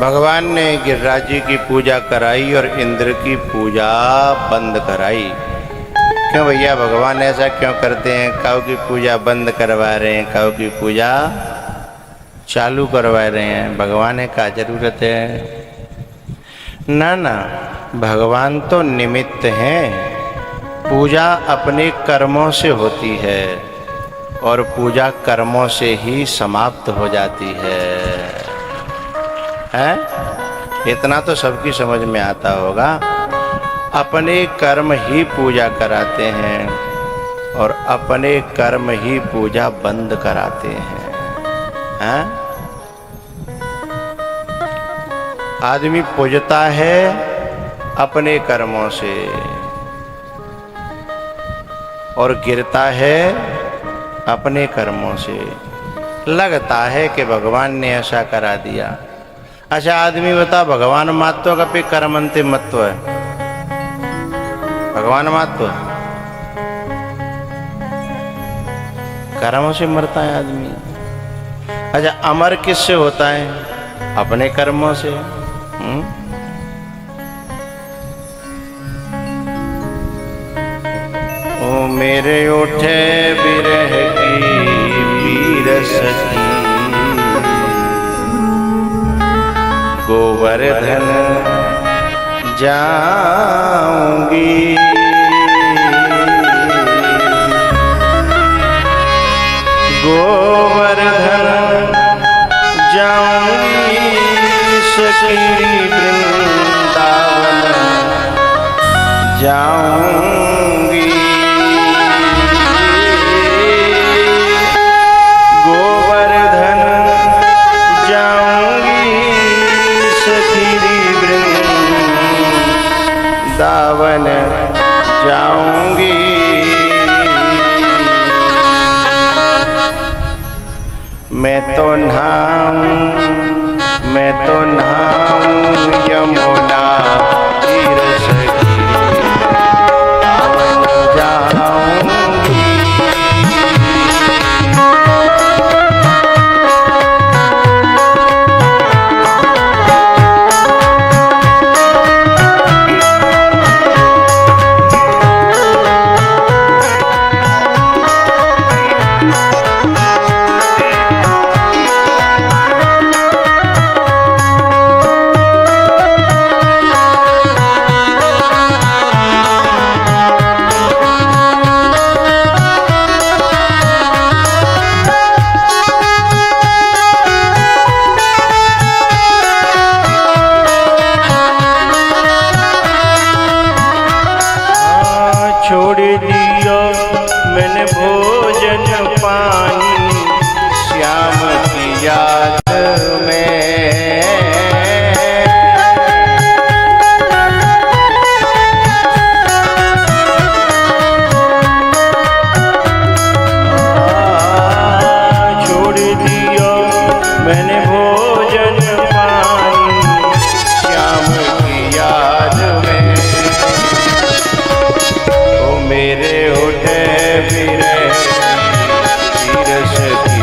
भगवान ने गिरिराज जी की पूजा कराई और इंद्र की पूजा बंद कराई। क्यों भैया भगवान ऐसा क्यों करते हैं? काऊ की पूजा बंद करवा रहे हैं, काऊ की पूजा चालू करवा रहे हैं। भगवान का जरूरत है? ना ना, भगवान तो निमित्त हैं। पूजा अपने कर्मों से होती है और पूजा कर्मों से ही समाप्त हो जाती है। इतना तो सबकी समझ में आता होगा। अपने कर्म ही पूजा कराते हैं और अपने कर्म ही पूजा बंद कराते हैं। आदमी पूजता है अपने कर्मों से और गिरता है अपने कर्मों से। लगता है कि भगवान ने ऐसा करा दिया। अच्छा आदमी बता, भगवान महत्व का पे कर्मंते महत्व है? भगवान महत्व कर्मों से मरता है आदमी। अच्छा अमर किससे होता है? अपने कर्मों से। ओ मेरे उठे बिरह की पीर सखी, गोवर्धन जाऊंगी। गोवर्धन जाऊंगी, सखी वृंदावन जाऊंगी। गोवर्धन जाऊंगी, वृंदावन जाऊंगी। मैं तो नहाऊं यमुना तीर सखी, वृंदावन जाऊंगी। छोड़ दिया मैंने भोजन पानी, श्याम की याद में। छोड़ दिया मैंने भोजन पानी, श्याम की याद में। मेरे उठे बिरह पीर सखी,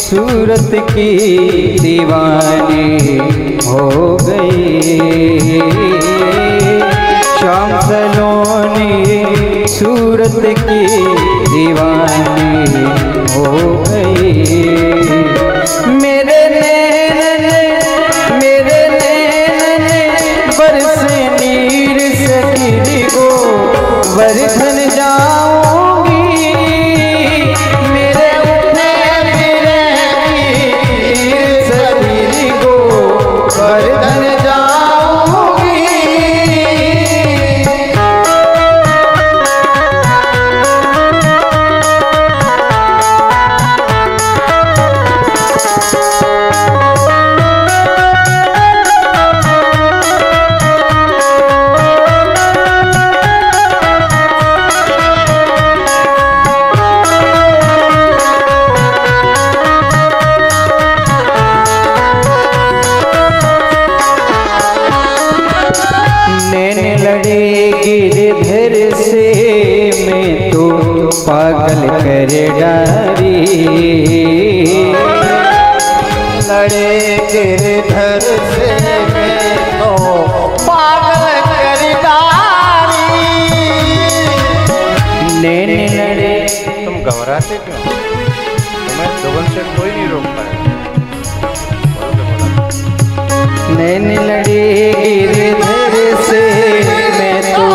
सूरत की दीवानी हो गई। शाम सलोनी सूरत की दीवानी हो गई। मेरे नैन बरसे नीर सखी को वर्धन जाऊंगी। पागल कर डारी। लड़े गिरधर से मैं तो पागल कर डारी। नैन लड़े। तुम घबराते क्यों? तुम्हें दुगन से कोई नहीं रोक पाया। नैन लड़े गिरधर से मैं तो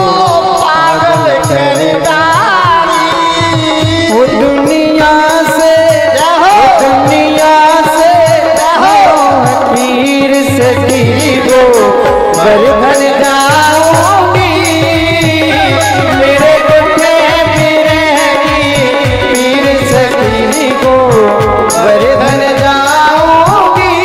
पागल कर डारी। वो दुनिया से पीर सकी वो बरधन जाऊंगी। मेरे गुठे रहेगी पीर सकी वो बरधन जाऊंगी।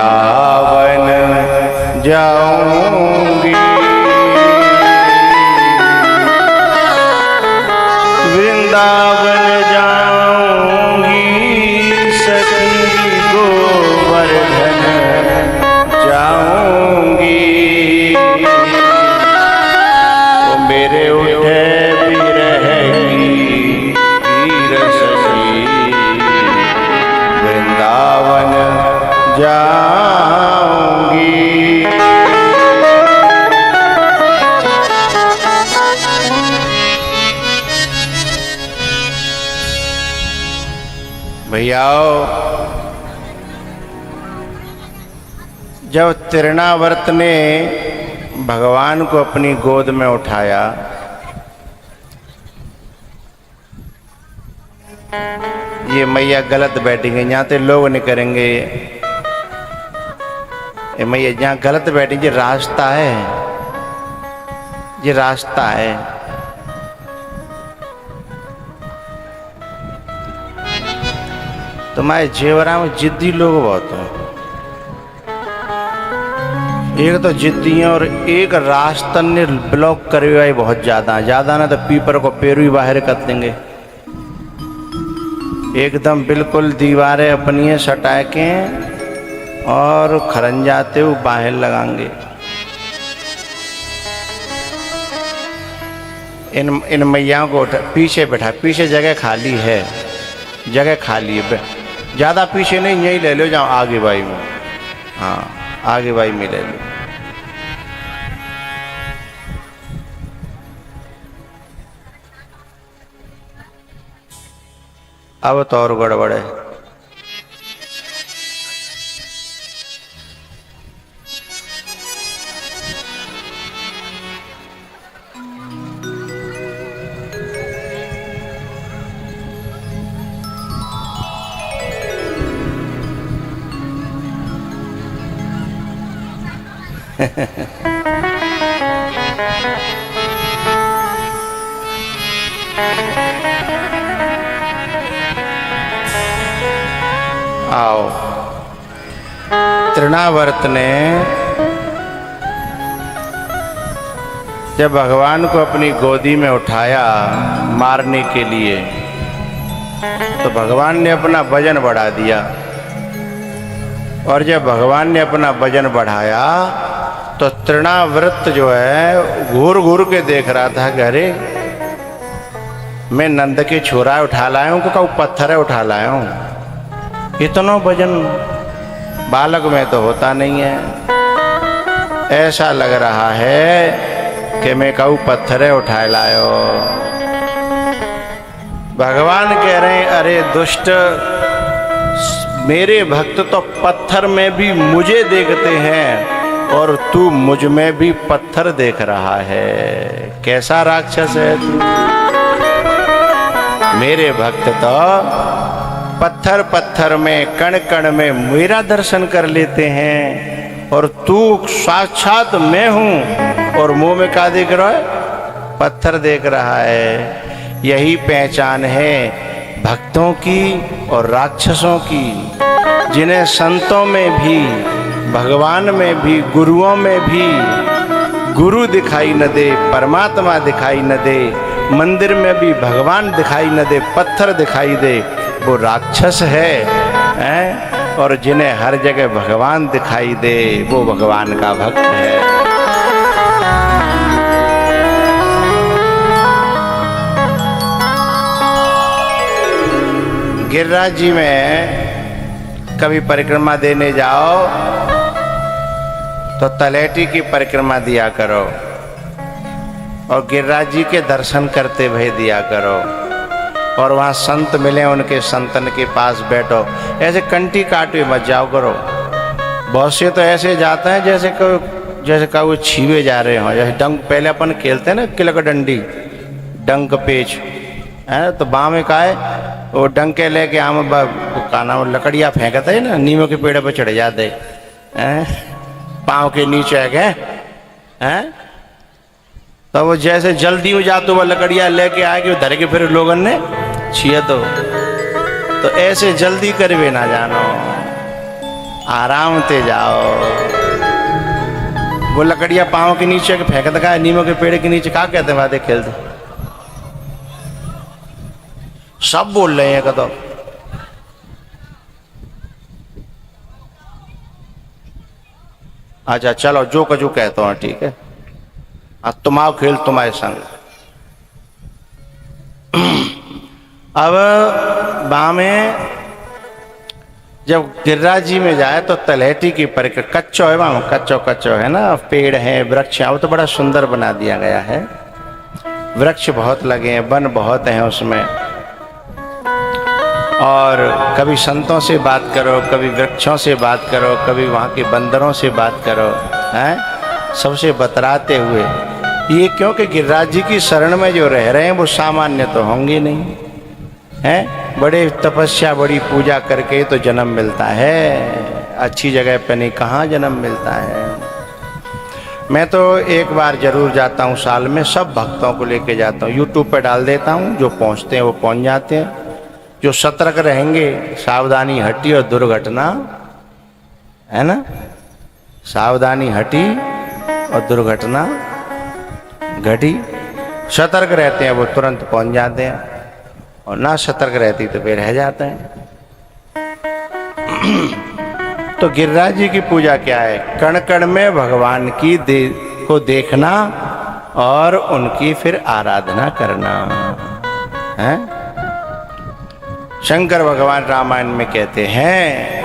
वृंदावन जाऊंगी, वृंदावन जाऊंगी सखी गोवर्धन जाऊंगी। वो मेरे उठे भी रहेगी वीर सखी, वृंदावन जाऊंगी। भैयाओ, जब तृणावर्त ने भगवान को अपनी गोद में उठाया, ये मैया गलत बैठेंगे, यहाँ ते लोग नहीं करेंगे, ये मैया जहाँ गलत बैठेंगे, ये रास्ता है, ये रास्ता है। तुम्हारे जेवरा में जिद्दी लोग बहुत हैं, एक तो जिद्दी हैं और एक रास्ता ने ब्लॉक करे हुए बहुत ज्यादा ना तो पीपर को पेरू ही बाहर कर देंगे, एकदम बिल्कुल दीवारें अपनी सटा के और खरंजाते हुए बाहर लगाएंगे। इन मैयाओं को पीछे बैठा, पीछे जगह खाली है, जगह खाली है, ज़्यादा पीछे नहीं, यही ले लो जहाँ आगे बाई में, हाँ आगे बाई में ले लो। अब तो और गड़बड़ है। आओ, तृणावर्त ने जब भगवान को अपनी गोदी में उठाया मारने के लिए, तो भगवान ने अपना वजन बढ़ा दिया, और जब भगवान ने अपना वजन बढ़ाया तो तृणावर्त जो है घूर घूर के देख रहा था कि अरे मैं नंद के छोरा उठा लाया हूँ, को पत्थर उठा लाया हूँ, इतना वजन बालक में तो होता नहीं है। ऐसा लग रहा है कि मैं कहूँ पत्थर उठा लायो। भगवान कह रहे हैं अरे दुष्ट, मेरे भक्त तो पत्थर में भी मुझे देखते हैं और तू मुझ में भी पत्थर देख रहा है, कैसा राक्षस है तू। मेरे भक्त तो पत्थर पत्थर में कण कण में मेरा दर्शन कर लेते हैं, और तू साक्षात मैं हूँ और मुंह में क्या देख रहा है, पत्थर देख रहा है। यही पहचान है भक्तों की और राक्षसों की, जिन्हें संतों में भी, भगवान में भी, गुरुओं में भी गुरु दिखाई न दे, परमात्मा दिखाई न दे, मंदिर में भी भगवान दिखाई न दे, पत्थर दिखाई दे, वो राक्षस है। और जिन्हें हर जगह भगवान दिखाई दे वो भगवान का भक्त है। गिरिराज जी में कभी परिक्रमा देने जाओ तो तलेटी की परिक्रमा दिया करो और गिरिराज जी के दर्शन करते हुए दिया करो, और वहाँ संत मिले उनके संतन के पास बैठो, ऐसे कंटी काटे मत जाओ करो। बहुत से तो ऐसे जाते हैं जैसे वो छीवे जा रहे हो, जैसे डंक पहले अपन खेलते हैं ना, किलक डंडी डंक पेच है, तो बाँ में का है वो डंके लेके आम का नाम लकड़ियाँ फेंकते है ना, नीमों के पेड़ पर चढ़ जाते हैं, पाँव के नीचे गए हैं, तो वो जैसे जल्दी में जाते वो लकड़ियाँ लेके आए कि धर के फिर लोगों ने छिए तो ऐसे जल्दी करवे ना जानो। आराम से जाओ। वो लकड़ियां पाँव के नीचे फेंक दगा, नीमों के पेड़ के नीचे क्या कहते हैं वादे खेलते, सब बोल रहे हैं कदम। अच्छा चलो जो कजू कहता हूँ, ठीक है। तुम आओ खेल तुम्हारे संग। अब वहां में जब गिरिराज जी में जाए तो तलहटी की परिक्रमा, कच्चो है वहां, कच्चो है ना, पेड़ है, वृक्ष है, वो तो बड़ा सुंदर बना दिया गया है। वृक्ष बहुत लगे हैं, वन बहुत हैं उसमें। और कभी संतों से बात करो, कभी वृक्षों से बात करो, कभी वहाँ के बंदरों से बात करो, हैं, सबसे बतराते हुए। ये क्योंकि गिरिराज जी की शरण में जो रह रहे हैं वो सामान्य तो होंगे नहीं, हैं, बड़े तपस्या, बड़ी पूजा करके तो जन्म मिलता है। अच्छी जगह पे नहीं, कहाँ जन्म मिलता है। मैं तो एक बार जरूर जाता हूँ साल में, सब भक्तों को लेके जाता हूँ, यूट्यूब पर डाल देता हूँ, जो पहुँचते हैं वो पहुँच जाते हैं। जो सतर्क रहेंगे, सावधानी हटी और दुर्घटना, है ना, सावधानी हटी और दुर्घटना घटी। सतर्क रहते हैं वो तुरंत पहुंच जाते हैं, और ना सतर्क रहती तो वे रह जाते हैं। तो गिरिराज जी की पूजा क्या है? कण कण में भगवान की को देखना और उनकी फिर आराधना करना है। शंकर भगवान रामायण में कहते हैं,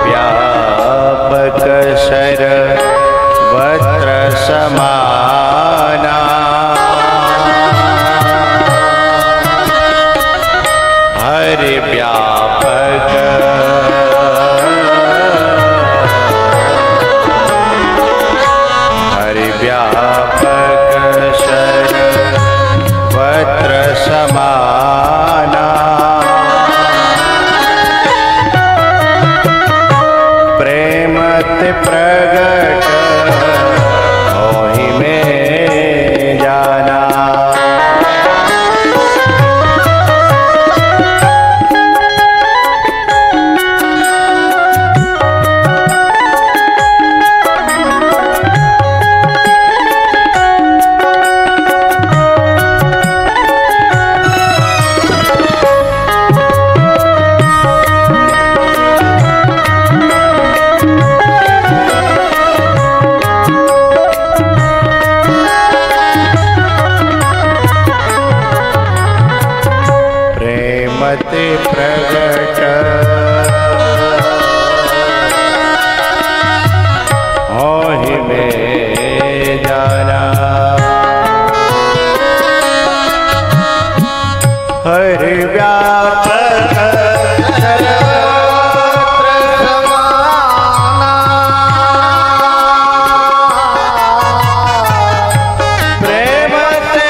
व्यापक सर्वत्र समाना, हरि व्यापक समाना, प्रेमत प्रगट होहि में जाना। प्रगट होहि में जाना, हरि व्यापक सर्वत्र समाना, प्रेम से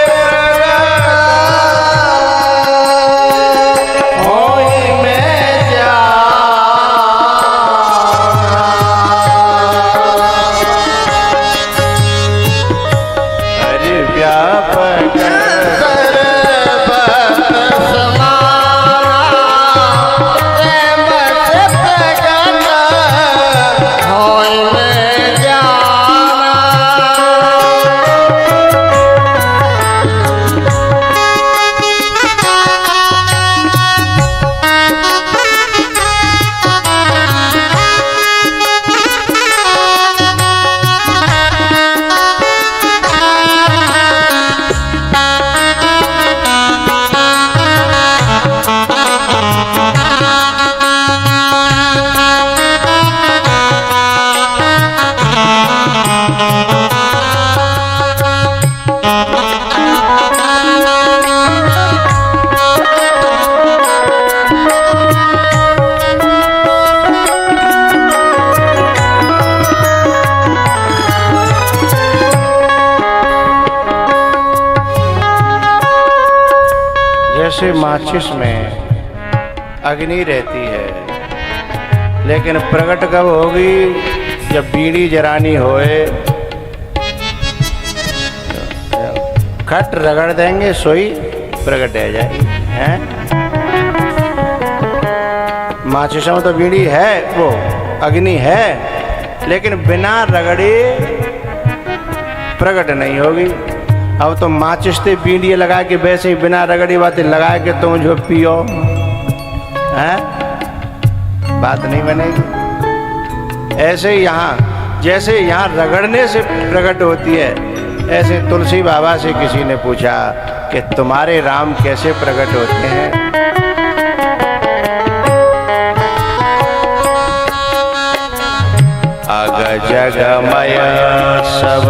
जैसे माचिस में अग्नि रहती है, लेकिन प्रकट कब होगी जब बीड़ी जरानी होए खट रगड़ देंगे सोई प्रकट रह जाएगी हैं। माचिसों में तो बीड़ी है, वो अग्नि है, लेकिन बिना रगड़े प्रकट नहीं होगी। अब तो माचिस से बीड़ी लगा के वैसे ही बिना रगड़ी बातें लगा के तुम जो पियो हैं, बात नहीं बनेगी। ऐसे ही यहाँ, जैसे यहाँ रगड़ने से प्रकट होती है, ऐसे तुलसी बाबा से किसी ने पूछा कि तुम्हारे राम कैसे प्रकट होते हैं। अग जगमय सब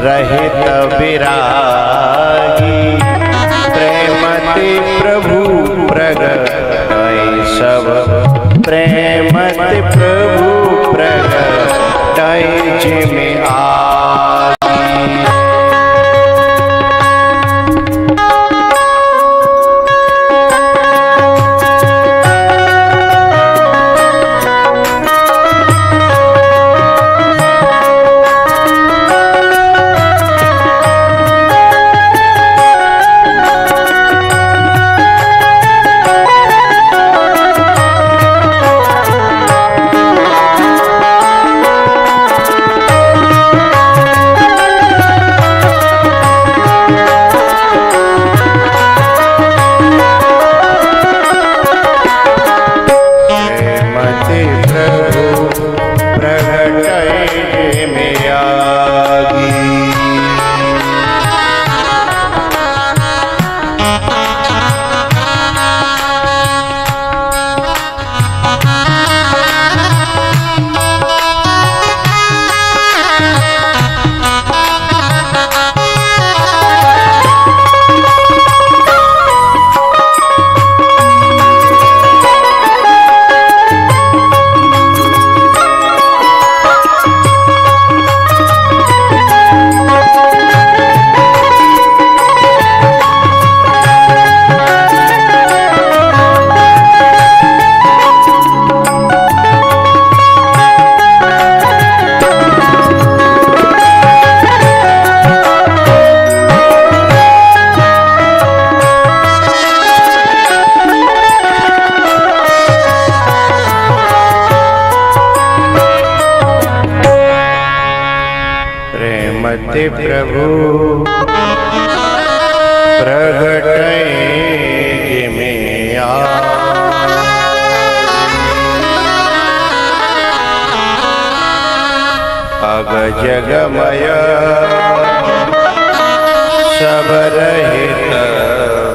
रहित विरागी, प्रेमति प्रभु प्रगट सब, प्रेमति प्रभु प्रगट जिमि प्रेमति प्रभु प्रगट जिमि अग जगमय सब रहित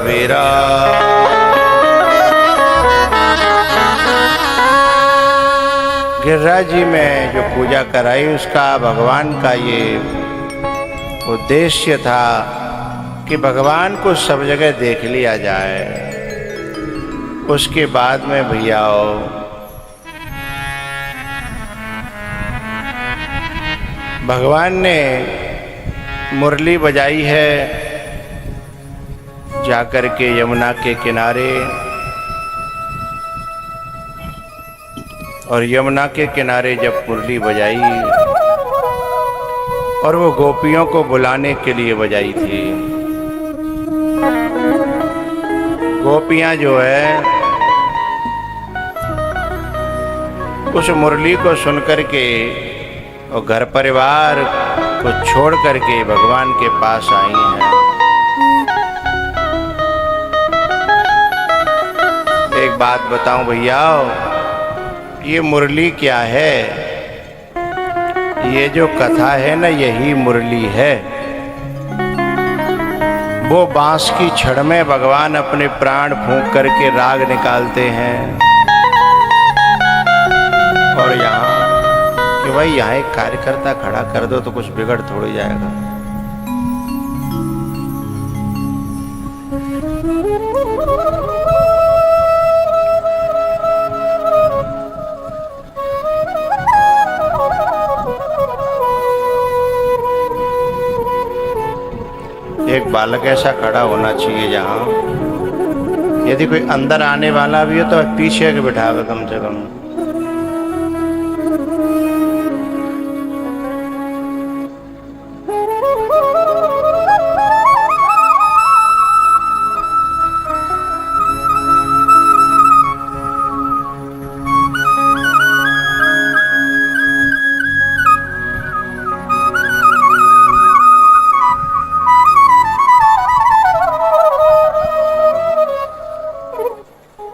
विराग। गिरिराज जी में जो पूजा कराई उसका भगवान का ये उद्देश्य था कि भगवान को सब जगह देख लिया जाए। उसके बाद में भैया भगवान ने मुरली बजाई है जाकर के यमुना के किनारे, और यमुना के किनारे जब मुरली बजाई और वो गोपियों को बुलाने के लिए बजाई थी। गोपियां जो है उस मुरली को सुनकर के और घर परिवार को छोड़ करके भगवान के पास आई हैं। एक बात बताऊं भैया, ये मुरली क्या है? ये जो कथा है ना, यही मुरली है। वो बांस की छड़ में भगवान अपने प्राण फूंक करके राग निकालते हैं। और यहाँ कि भाई यहाँ एक कार्यकर्ता खड़ा कर दो तो कुछ बिगड़ थोड़ी जाएगा। एक बालक ऐसा खड़ा होना चाहिए जहाँ यदि कोई अंदर आने वाला भी हो तो पीछे के बिठावे कम से कम।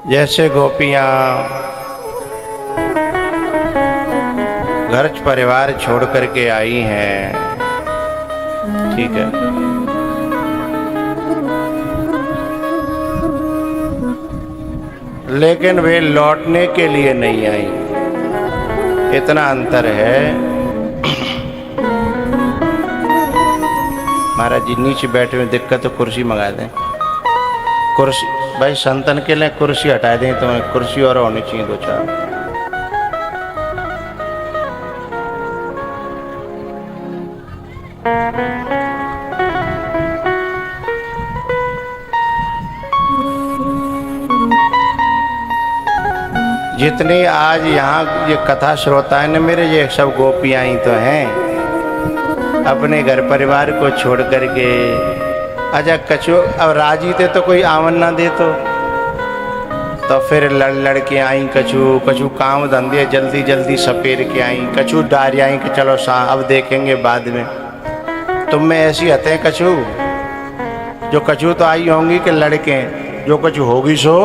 जैसे गोपियां घर परिवार छोड़ करके आई हैं, ठीक है, लेकिन वे लौटने के लिए नहीं आई, इतना अंतर है। महाराज जी नीचे बैठे में दिक्कत तो कुर्सी मंगा दें, कुर्सी भाई संतन के लिए कुर्सी हटा दें, तो कुर्सी और होनी चाहिए दो चार। जितनी आज यहाँ ये कथा श्रोता है न मेरे, ये सब गोपियाँ ही तो हैं, अपने घर परिवार को छोड़ करके। अच्छा कछु अब राजी थे तो कोई आवन ना दे तो फिर लड़ के आई, कछु काम धंधे जल्दी जल्दी सपेर के आई, कछु डार आई कि चलो अब देखेंगे बाद में। तुम में ऐसी हतें कछु तो आई होंगी कि लड़के जो कछु होगी सो,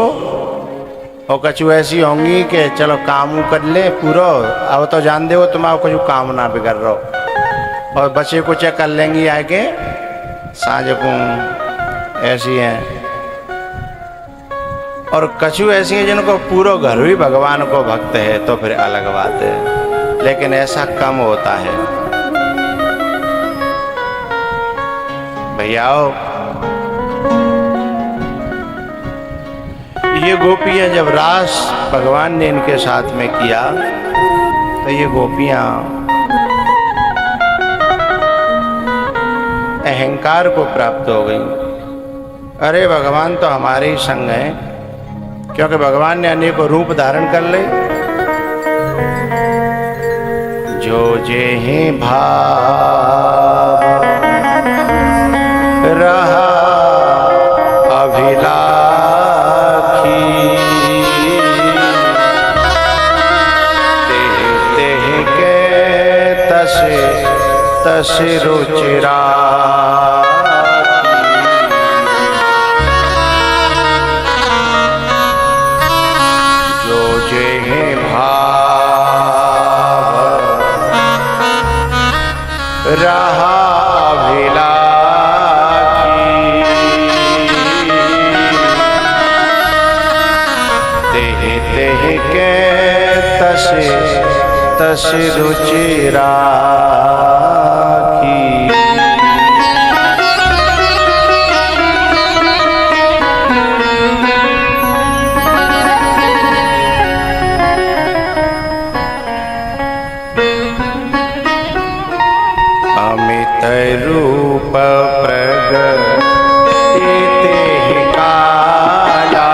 और कछु ऐसी होंगी कि चलो काम कर ले पूरा, अब तो जान दे वो तुम कछु काम ना भी कर रहे हो, और बच्चे को चेक कर लेंगी आके साँझ को, ऐसी हैं। और कछु ऐसी हैं जिनको पूरा घर भी भगवान को भक्त है, तो फिर अलग बात है, लेकिन ऐसा कम होता है। भैयाओ ये गोपियां जब रास भगवान ने इनके साथ में किया, तो ये गोपियां अहंकार को प्राप्त हो गई। अरे भगवान तो हमारे ही संग हैं, क्योंकि भगवान ने अनेकों रूप धारण कर ले। जो जेहि भाव रहा अभिलाषी, तेहि तेहि के तस रुचिरा। रहा अभिलाषी, तेहि तेहि के तस रुचि राखी। अमित रूप प्रगति तेहि काला,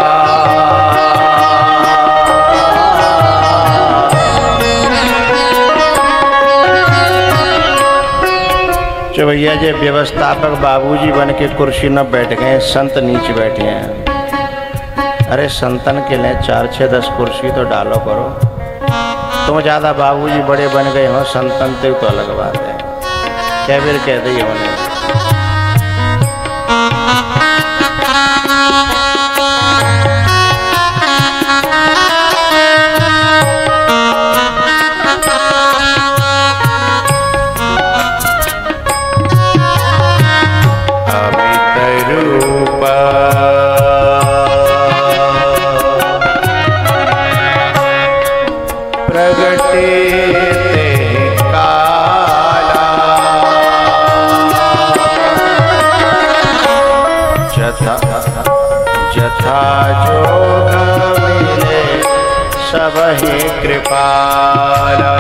जो भैया जी व्यवस्थापक बाबूजी बन के कुर्सी न बैठ गए, संत नीचे बैठे हैं। अरे संतन के लिए 4 6 10 कुर्सी तो डालो करो। तुम ज़्यादा बाबूजी बड़े बन गए हो, संतन तो अलग बात है। क्या फिर कह दी उन्हें। अमित रूप प्रगटे जथा जोग मिले सबहि कृपाला।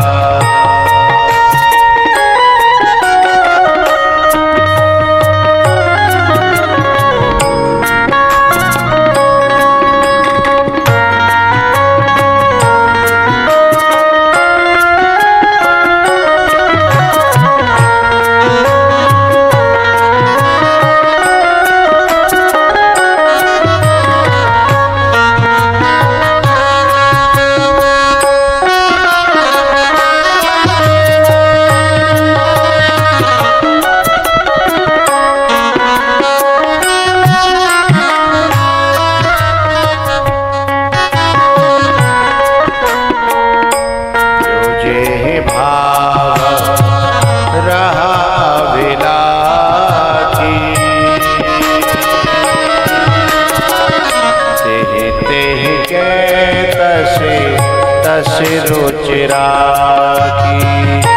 सिर चिरा की।